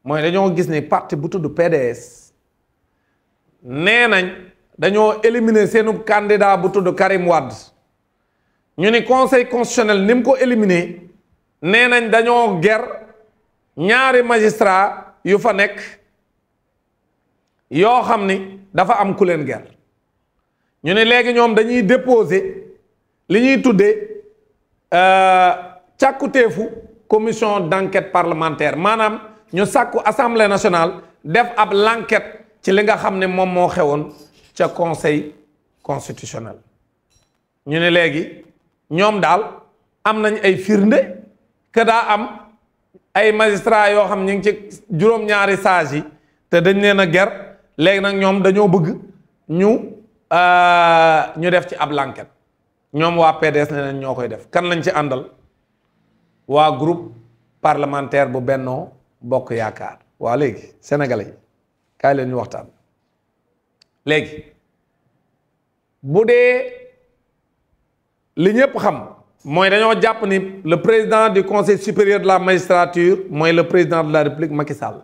mooy dañoo gis ni parti bu tudd PDS nee nañ dañoo éliminer seenu candidat bu tudd Karim Wade ñu ni conseil constitutionnel ni mu ko éliminer nee nañ dañoo ger ñaari magistrat yu fa nekk yoo xam ni dafa am ku leen ger ñu ne léegi ñoom dañuy déposer li ñuy tuddee càkkutéefu commission d'enquête parlementaire maanaam ñu sàkku assemblée nationale def ab l'enquête ci li nga xam ne moom moo xewoon ca conseil constitutionnel ñu ne léegi ñoom daal am nañ ay firnde que daa am ay magistrats yoo xam ñu ngi ci juróom-ñaari sages yi te dañ leen a ger léegi nag ñoom dañoo bëgg ñu def ci ab l'enquête ñoom waa PDS ne nañ ñoo koy def kan lañ ci àndal waa groupe parlementaire bu Bennoo Bokk Yaakaar waa léegi sénégalais yi kaay leen ñu waxtaan léegi bu dee li ñëpp xam mooy dañoo jàpp ni le président du conseil supérieur de la magistrature mooy le président de la république Macky Sall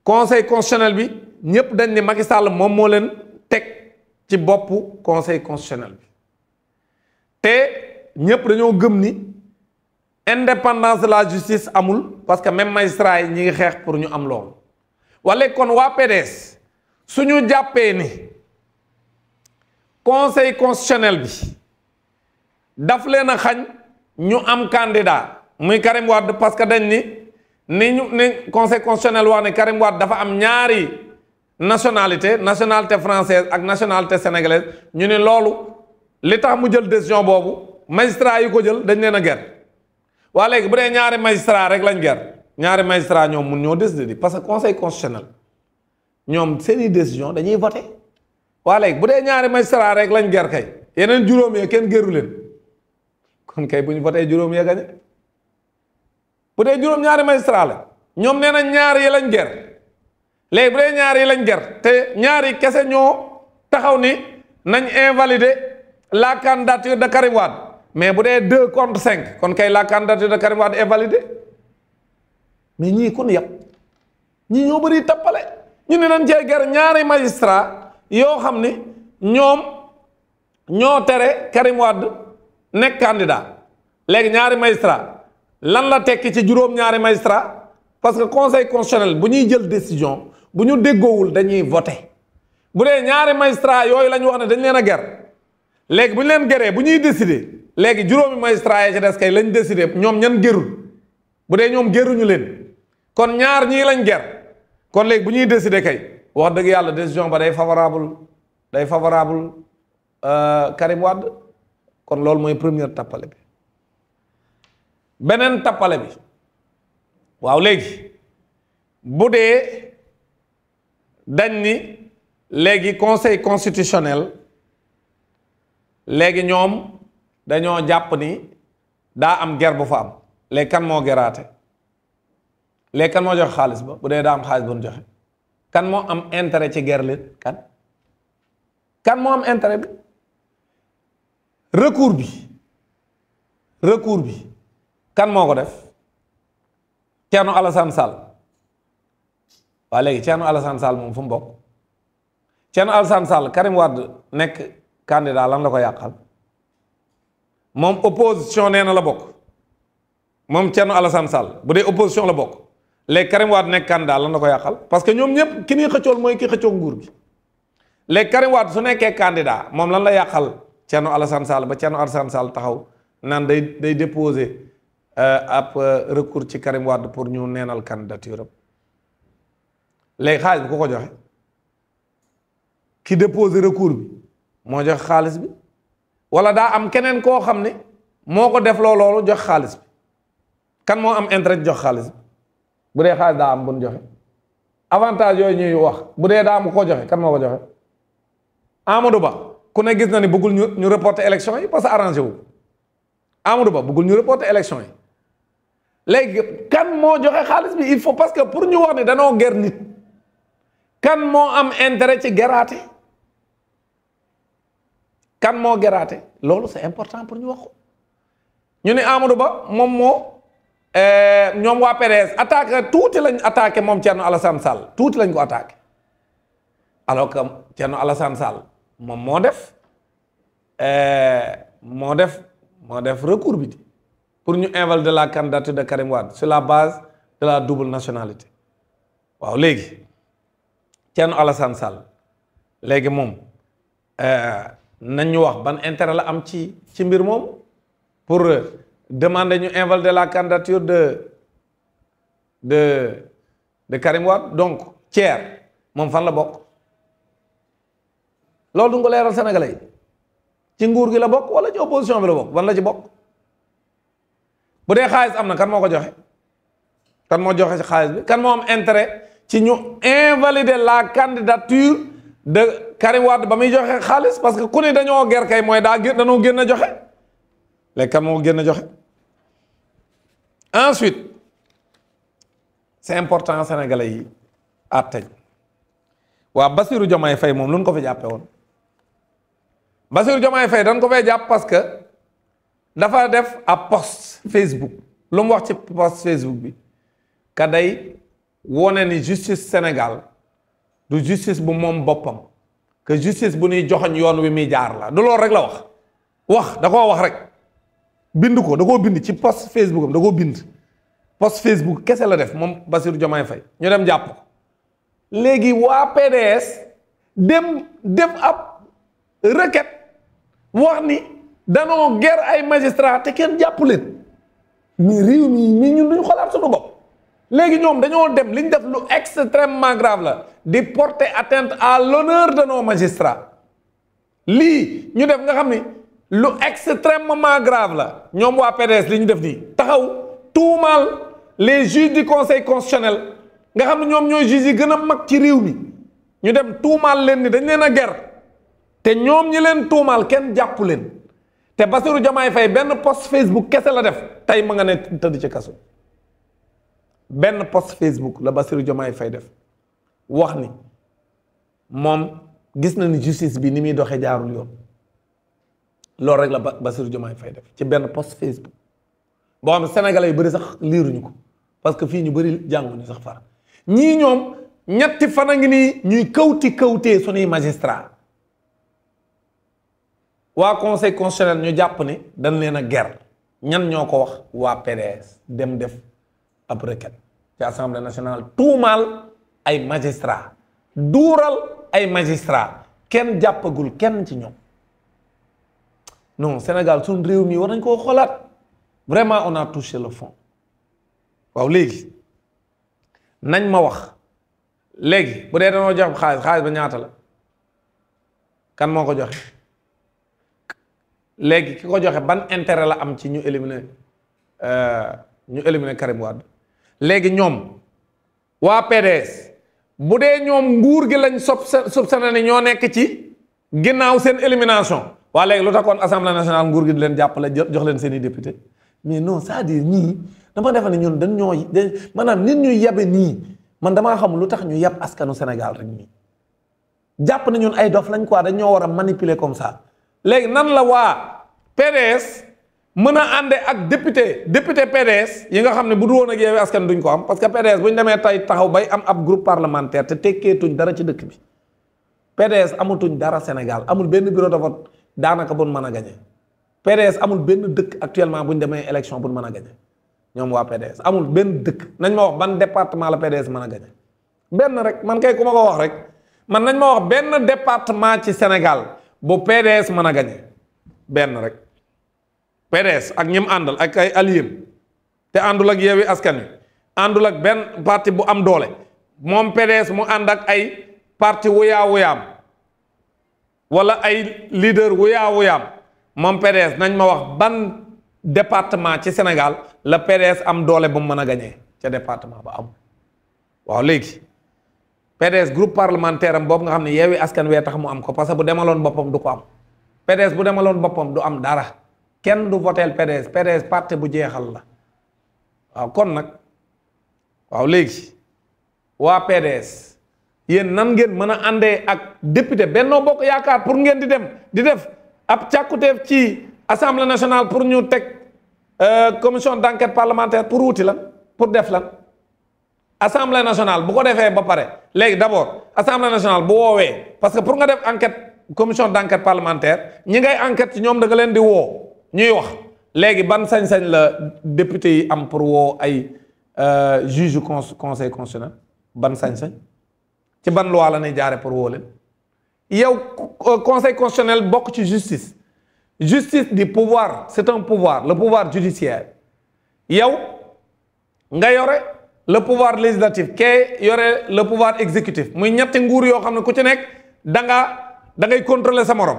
conseil constitutionnel bi ñëpp dañ ni Macky Sall moom moo leen teg ci boppu conseil constitutionnel bi te ñëpp dañoo gëm ni indépendance de la justice amul parce que même magistrat yi ñi ngi xeex pour ñu am loolu wala kon waa PDS suñu jàppee ni conseil constitutionnel bi daf leen a xañ ñu am candidat muy Karim Wade parce que dañ ni conseil constitutionnel wax ne Karim Wade dafa am ñaari nationalité française ak nationalité sénégalaise ñu ne loolu li tax mu jël décision boobu magistrat yi ko jël dañ leen a ger waa léegi bu dee ñaari magistrat rek lañ ger ñaari magistrat ñoom mun ñoo décider di parce que conseil constitutionnel ñoom seeni décision dañuy voté waa léegi bu dee ñaari magistrat rek lañ ger kay yeneen juróom ya kenn géru leen kon kay bu ñu voté juróom ya gañe bu dee juróom ñaari magistrat la ñoom nee na ñaar yi lañ ger léegi bu dee ñaar yi lañ ger te ñaari kese ñoo taxaw ni nañ invalider la candidature de Karim Wade mais bu dee 2 contre 5 kon kay la candidature de Karim Wade est validée mais ñii kon yëpp ñii ñoo bëri tappale ñu ne dañ cee ger ñaari magistrat yoo xam ni ñoom ñoo tere Karim Wade nekk candidat léegi ñaari magistrat lan la tekki ci juróom-ñaari magistrat parce que conseil constitutionnel bu ñuy jël décision bu ñu déggoowul dañuy voter bu dee ñaari magistrat yooyu la ñu wax ne dañ leen a ger léegi bu ñu leen geree bu ñuy décider léegi juróomi magistrat yi ci des kay lañ décider ñoom ñan gerul bu dee ñoom geruñu leen kon ñaar ñii lañ ger kon léegi bu ñuy décider kay wax dëgg yàlla décision ba day favorable Karim Wade kon loolu mooy première tappale bi beneen tappale bi waaw léegi bu dee dañ ni léegi conseil constitutionnel léegi ñoom dañoo jàpp ni daa am ger bu fa am léegi kan moo geraate léegi kan moo joxe xaalis ba bu dee daa am xaalis bu ñu joxe kan moo am intérêt ci ger lit kan moo am intérêt bi recours bi kan moo ko def Thierno Alassane Sall waa léegi Thierno Alassane Sall moom fu mu bokk Thierno Alassane Sall Karim Wade nekk candidat lan la ko yàqal moom opposition nee na la bokk moom Thierno Alassane Sall bu dee opposition la bokk léegi Karim Wade nekk candidat lan la ko yàqal parce que ñoom ñëpp ki ñuy xëccool mooy ki xëccoog nguur gi léegi Karim Wade su nekkee candidat moom lan la yàqal Thierno Alassane Sall ba Thierno Alassane Sall taxaw naan day déposer ab recours ci Karim Wade pour ñu neenal candidature am léegi xaalis bi ku ko joxe ki déposer recours bi moo joxe xaalis bi wala daa am keneen koo xam ne moo ko def loolu jox xaalis bi kan moo am intérêt jox xaalis bi bu dee xaalis daa am bu ñu joxe avantage yooyu ñuy wax bu dee daa am ko joxe kan moo ko joxe Amadou Ba ku ne gis na ni bëggul ñu reporter élection yi parce que arrangé wu Amadou Ba bëggul ñu reporter élection yi léegi kan moo joxe xaalis bi il faut parce que pour ñu wax ni danoo ger nit kan moo am intérêt ci geraate kan moo geraate loolu c'est important pour ñu wax ko ñu ne Amadou Ba moom moo ñoom waa PDS attaqué tuuti lañ attaqué moom Thierno Alassane Sall tuuti lañ ko attaqué alors que Thierno Alassane Sall moom moo def recours bi pour ñu invalider la candidature de Karim Wade sur la base de la double nationalité waaw léegi Thierno Alassane Sall léegi moom nañ ñu wax ban intérêt la am ci mbir moom pour demander ñu invalider la candidature de Karim Wade donc Thier moom fan la bokk loolu du nga ko leeral Sénégalais yi ci nguur gi la bokk wala ci opposition bi la bokk ban la ci bokk bu dee xaalis am na kan moo ko joxe kan moo joxe ci xaalis bi kan moo am intérêt ci ñu invalider la candidature de Karim Wade ba muy joxe xaalis parce que ku ne dañoo ger kay mooy dañoo génn a joxe léegi kan moo génn a joxe ensuite c'est important sénégalais yi àtteñ waa Bassirou Diomaye Faye moom lu ñu ko fi jàppe woon Bassirou Diomaye Faye dañ ko fay jàpp parce que dafa def ab post Facebook lu mu wax ci post Facebook bi ka day wone ni justice Sénégal du justice bu moom boppam que justice bu ñuy joxoñ yoon wi muy jaar la du loolu rek la wax da koo wax rek bind ko da koo bind ci post Facebook am da koo bind post Facebook kese la def moom Bassirou Diomaye Faye ñu dem jàpp ko léegi waa PDS dem def ab requête wax ni danoo ger ay magistrat te kenn jàpp leen mais réew mi ñun duñu xolaat suñu bopp léegi ñoom dañoo dem li ñu def lu extrêmement grave la di porter atteinte à l'honneur de nos magistrats lii ñu def nga xam ni lu extrêmement grave la ñoom waa PDS li ñu def nii taxaw tuumaal les juges du conseil constitutionnel nga xam ne ñoom ñooy juges yi gën a mag ci réew mi ñu dem tuumaal leen ni dañ leen a ger te ñoom ñi leen tuumaal kenn jàpp leen te Bassirou Diomaye Faye benn post Facebook kese la def tey ma nga ne tëdd ci kaso benn post Facebook la Bassirou Diomaye Faye def wax ni moom gis na ni justice bi ni muy doxee jaarul yoon loolu rek la Bassirou Diomaye Faye def ci benn post Facebook boo xam ne sénégalais yu bëri sax liiruñu ko parce que fii ñu bëri jànguñu sax far ñii ñoom ñetti fan a ngi nii ñuy kawtee suñuy magistrat waa conseil constitutionnel ñu jàpp ni dañ leen a ger ñan ñoo ko wax waa PDS dem def ab requête ci assemblée nationale tuumaal ay magistrat duural ay magistrat kenn jàppagul kenn ci ñoom non Sénégal suñ réew mi war nañ koo xoolaat vraiment on a touché le fond waaw léegi nañ ma wax léegi bu dee dañoo jox xaalis ba ñaata la kan moo ko joxe léegi ki ko joxe ban intérêt la am ci ñu éliminer Karim Wade léegi ñoom waa PDS bu dee ñoom nguur gi lañ soupçonné ne ñoo nekk ci ginnaaw seen élimination waa léegi lu taxoon assemblée nationale nguur gi di leen jàppale jox leen seen i député mais non c'est-à-dire ñii dama defe ne ñun dañ ñoo maanaam nit ñuy yabe nii man damaa xam lu tax ñu yab askanu Sénégal rek nii jàpp na ñun ay dof lañ quoi dañ ñoo war a manipuler comme ça léegi nan la waa PDS mën a ànde ak député PDS yi nga xam ne bu du woon ak Yewwi Askan duñ ko am parce que PDS bu ñu demee tey taxaw bay am ab groupe parlementaire te tekkeetuñ dara ci dëkk bi PDS amatuñ dara Sénégal amul benn bureau de vote daanaka buñ mën a gañe PDS amul benn dëkk actuellement bu ñu demee élection buñ mën a gañe ñoom waa PDS amul benn dëkk nañ ma wax ban département la PDS mën a gañe benn rek man kay ku ma ko wax rek man nañ ma wax benn département ci Sénégal bu PDS mën a gañe benn rek PDS ak ñim àndal ak ay alliés te àndul ak Yewwi Askan Wi àndul ak benn parti bu am doole moom PDS mu ànd ak ay parti wuyaam wala ay leader wuyaam moom PDS nañ ma wax ban département ci Sénégal la PDS am doole bu mu mën a gañee ca département ba am waaw léegi PDS groupe parlementaire am boobu nga xam ne Yewwi Askan Wi tax mu am ko parce que bu demaloon boppam du ko am PDS bu demaloon boppam du am dara kenn du voteel PDS parti bu jeexal la waaw kon nag waaw léegi waa PDS yéen nan ngeen mën a àndee ak député Benno Bokk Yaakaar pour ngeen di def ab càkkuteef ci assemblée nationale pour ñu teg commission d'enquête parlementaire pour wuti lan pour def lan assemblée nationale bu ko defee ba pare léegi d'abord assemblée nationale bu woowee parce que pour nga def enquête commission d'enquête parlementaire ñi ngay enquête ci ñoom da nga leen di woo ñuy wax léegi ban sañ-sañ la député yi am pour woo ay juge conseil constitutionnel ban sañ-sañ ci ban loi la ñuy jaare pour woo leen yow conseil constitutionnel bokk ci justice du pouvoir c'est un pouvoir le pouvoir judiciaire yow nga yore le pouvoir législatif kee yore le pouvoir exécutif muy ñetti nguur yoo xam ne ku ci nekk da ngay contrôler sa morom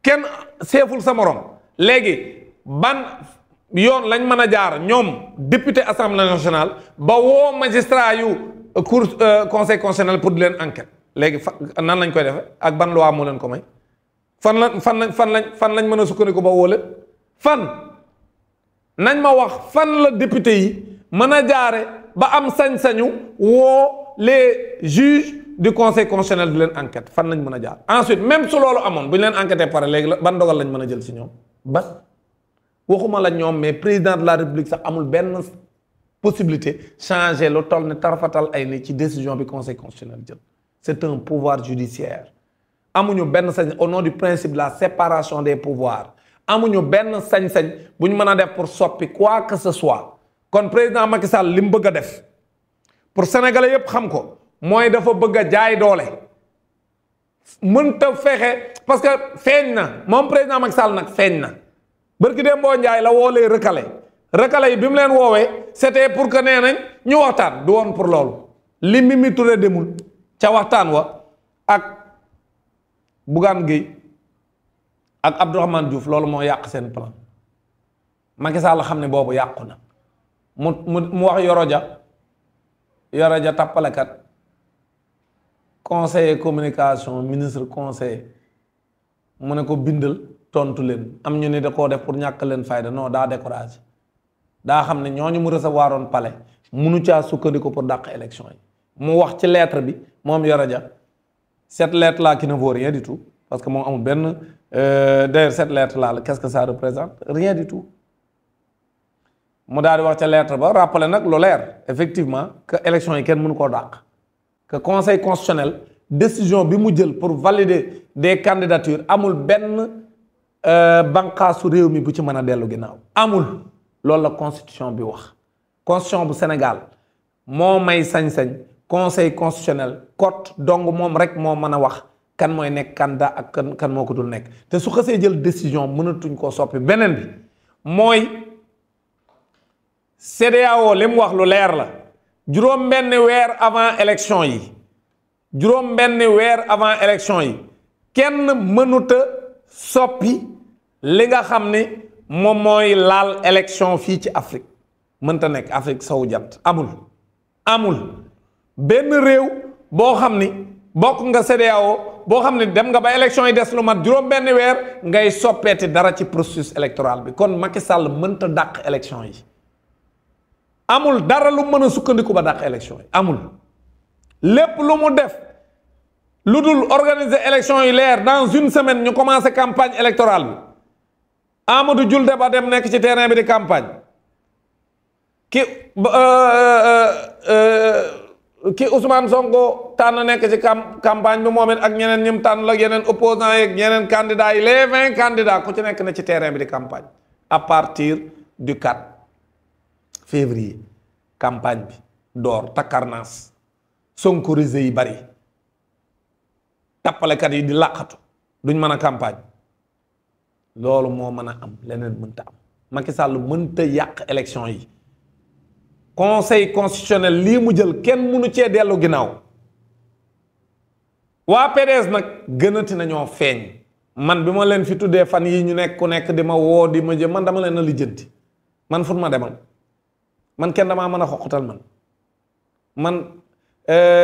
kenn seeful sa morom léegi ban yoon lañ mën a jaar ñoom député assemblée nationale ba woo magistrat yu cour conseil constitutionnel pour di leen enquête léegi nan lañ koy defee ak ban loi moo leen ko may fan lañ mën a sukkandiku ba woo leen fan nañ ma wax fan la député yi mën a jaare ba am sañ-sañu woo les juges du conseil constitutionnel di leen enquête fan lañ mën a jaar ensuite même su loolu amoon bu ñu leen enquêté pare léegi ban dogal lañ mën a jël si ñoom ba waxuma la ñoom mais président de la république sax amul benn possibilité changer lu toll ne tarfatal ay ni ci décision bi conseil constitutionnel jël c'est un pouvoir judiciaire amuñu benn sañ au nom du principe de la séparation des pouvoirs amuñu benn sañ-sañ bu ñu mën a def pour soppi quoi que ce soit kon président Macky Sall li mu bëgg a def pour sénégalais yépp xam ko mooy dafa bëgg a jaay doole mënta fexe parce que feeñ na moom président Macky Sall nag feeñ na bërki dem boo njaay la woolee recalé yi bi mu leen woowee c'était pour que nee nañ ñu waxtaan du woon pour loolu li Mimi Touré demul ca waxtaan wa ak Bougane Gueye ak Abdourahmane Diouf loolu moo yàq seen plan Macky Sall xam ne boobu yàqu na mu wax Yoro Dia tappalekat conseiller communication ministre conseiller mu ne ko bindal tontu leen am ñu ne da koo def pour ñàkk leen fayda non daa découragé daa xam ne ñooñu mu recevoir oon palais munu caa sukkandiku pour dàq élection yi mu wax ci lettre bi moom Yoro Dia cette lettre là qui ne vaut rien du tout parce que moom amul benn d'ailleurs cette lettre là qu'est-ce que ça représente rien du tout mu daal di wax ca lettre ba rappeler nag lu leer effectivement que élection yi kenn mënu koo dàq que conseil constitutionnel décision bi mu jël pour valider des candidatures amul benn banqaasu réew mi bu ci mën a dellu ginnaaw amul loolu la constitution bi wax constitution bu Sénégal moo may sañ-sañ conseil constitutionnel cote donc moom rek moo mën a wax kan mooy nekk candidat ak kan moo ko dul nekk te su xasee jël décision mënatuñ koo soppi beneen bi mooy CEDEAO li mu wax lu leer la juróom benn weer avant élection yi kenn mënuta soppi li nga xam ni moom mooy laal élection fii ci Afrique mënta nekk Afrique sowu jant amul benn réew boo xam ni bokk nga CEDEAO boo xam ni dem nga ba élection yi des lu mat juróom benn weer ngay soppeeti dara ci processus électoral bi kon Macky Sall mënta dàq élection yi amul dara lu mën a sukkandiku ba dàq élection yi amul lépp lu mu def lu dul organiser élection yi leer dans une semaine ñu commencé campagne électorale bi Amadou Julde Ba dem nekk ci terrain bi di campagne ki Ousmane Sonko tànn nekk ci campagne bi moom it ak ñeneen ñim tànn la yeneen opposants yeeg ñeneen candidats yi les 20 candidats ku ci nekk na ci terrain bi di campagne à partir du 4 février campagne bi door takkarnaas sonkorisé yi bari tappalekat yi di làqatu duñ mën a campagne loolu moo mën a am leneen mënta am Macky Sall mënta yàq élection yi conseil constitutionnel lii mu jël kenn mënu cee dellu ginnaaw waa PDS nag gënati nañoo feeñ man bi ma leen fi tuddee fan yi ñu nekk ku nekk di ma woo di ma jëm man dama leen a lijjanti man fu ma demal man kenn damaa mën a xoqatal man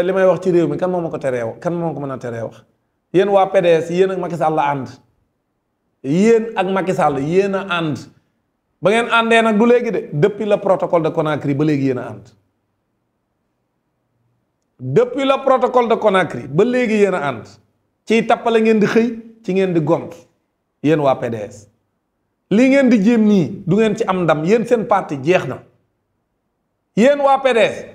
li may wax ci réew mi kan moo ma ko teree wax kan moo ko mën a teree wax yéen waa PDS yéen ak Macky Sall la ànd yéen ak Macky Sall yéen a ànd ba ngeen àndee nag du léegi de depuis le protocole de Conakry ba léegi yéen a ànd depuis le protocole de Conakry ba léegi yéen a ànd ciy tappale ngeen di xëy ci ngeen di gont yéen waa PDS li ngeen di jéem nii du ngeen ci am ndam yéen seen parti jeex na yéen waa PDS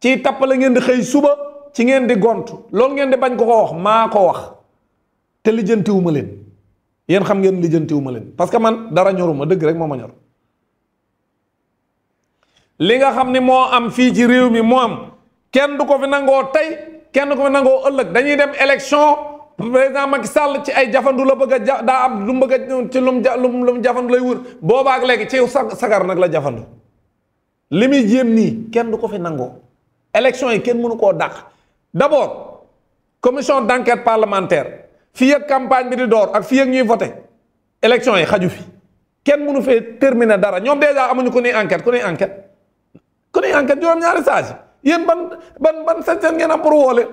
ci tappale ngeen di xëy suba ci ngeen di gontu loolu ngeen di bañ ko wax maa ko wax te lijjantiwuma leen yéen xam ngeen lijjantiwuma leen parce que man dara ñoruma dëgg rek moo ma ñor li nga xam ni moo am fii ci réew mi moo am kenn du ko fi nangoo tey kenn du ko fi nangoo ëllëg dañuy dem élection président Macky Sall ci ay jafandu la bëgg a daa am lu mu bëgg a ci lu mu jafandu lay wër boobaak léegi ci sagar nag la jafandu li muy jéem nii kenn du ko fi nangoo élection yi kenn mënu koo dàq d'abord commission d'enquête parlementaire fii ak campagne bi di door ak fii ak ñuy voté élection yi xaju fi kenn mënu fee terminer dara ñoom déjà amuñu ku ñuy enquête juróom-ñaari saasi yéen ban sañ-sañ ngeen am pour woole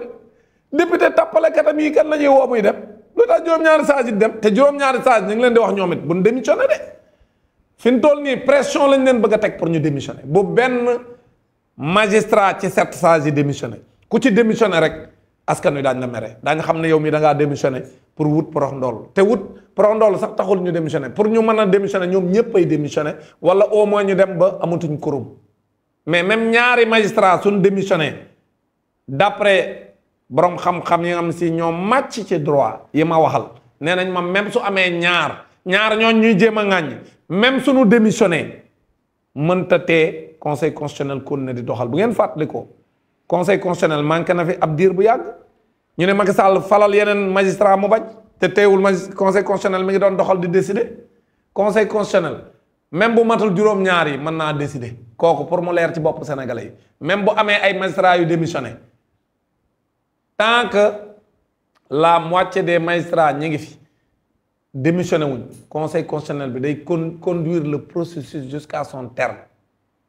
député tappalekatam yi kan la ñuy woo muy dem lu tax juróom-ñaari saasi dem te juróom-ñaari saasi ñu ngi leen di wax ñoom it bu ñu démissionné de fi ñu toll nii pression lañ leen bëgg a teg pour ñu démissionné bu benn magistrat ci 7 sages yi démissionné ku ci démissionné rek askan wi daañ la mere daañu xam ne yow mi da ngaa démissionné pour wut porox ndool te wut porox ndool sax taxul ñu démissionné pour ñu mën a démissionné ñoom ñëpp ay démissionné wala au moins ñu dem ba amatuñ quorum mais même ñaari magistrat suñ démissionné d'après borom xam-xam yi nga xam si ñoom màcc ci droit yi ma waxal nee nañ ma même su amee ñaar ñooñ ñuy jéem a ŋàññ même suñu démissionné mënta tee conseil constitutionnel kon ne di doxal bu ngeen fàttali ko conseil constitutionnel manqué na fi ab diir bu yàgg ñu ne Macky Sall falal yeneen magistrat mu bañ te teewul conseil constitutionnel mi ngi doon doxal di décider conseil constitutionnel même bu matul juróom-ñaar yi mën naa décider kooku pour mu leer ci bopp sénégalais yi même bu amee ay magistrats yu démissionné tant que la moitié des magistrats ñi ngi fi démissionné wuñ conseil constitutionnel bi day conduire le processus jusqu'à son terme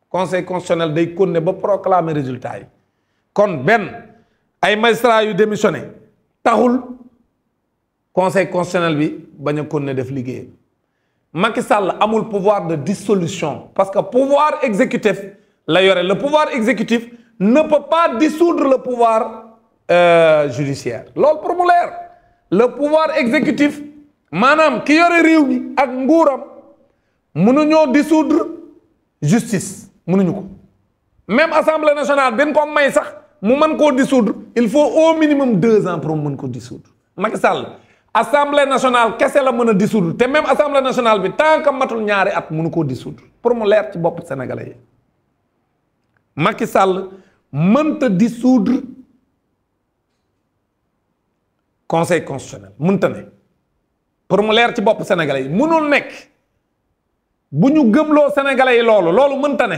conseil constitutionnel day continuer ba proclamer résultat yi kon benn ay magistrats yu démissionné taxul conseil constitutionnel bi bañ a continuer def liggéey Macky Sall amul pouvoir de dissolution parce que pouvoir exécutif la yore le pouvoir exécutif ne peut pas dissoudre le pouvoir judiciaire loolu pour mu leer le pouvoir exécutif maanaam ki yore réew mi ak nguuram mënuñoo dissoudre justice mënuñu ko même assemblée nationale bin ko may sax mu mën koo dissoudre il faut au minimum 2 ans pour mu mën ko dissoudre Macky Sall assemblée nationale kese la mën a dissoudre te même assemblée nationale bi tant que matul ñaari at mënu koo dissoudre pour mu leer ci bopp sénégalais yi Macky Sall mënta dissoudre conseil constitutionnel mënta ne pour mu leer ci bopp sénégalais yi mënul nekk bu ñu gëmloo sénégalais yi loolu mënta ne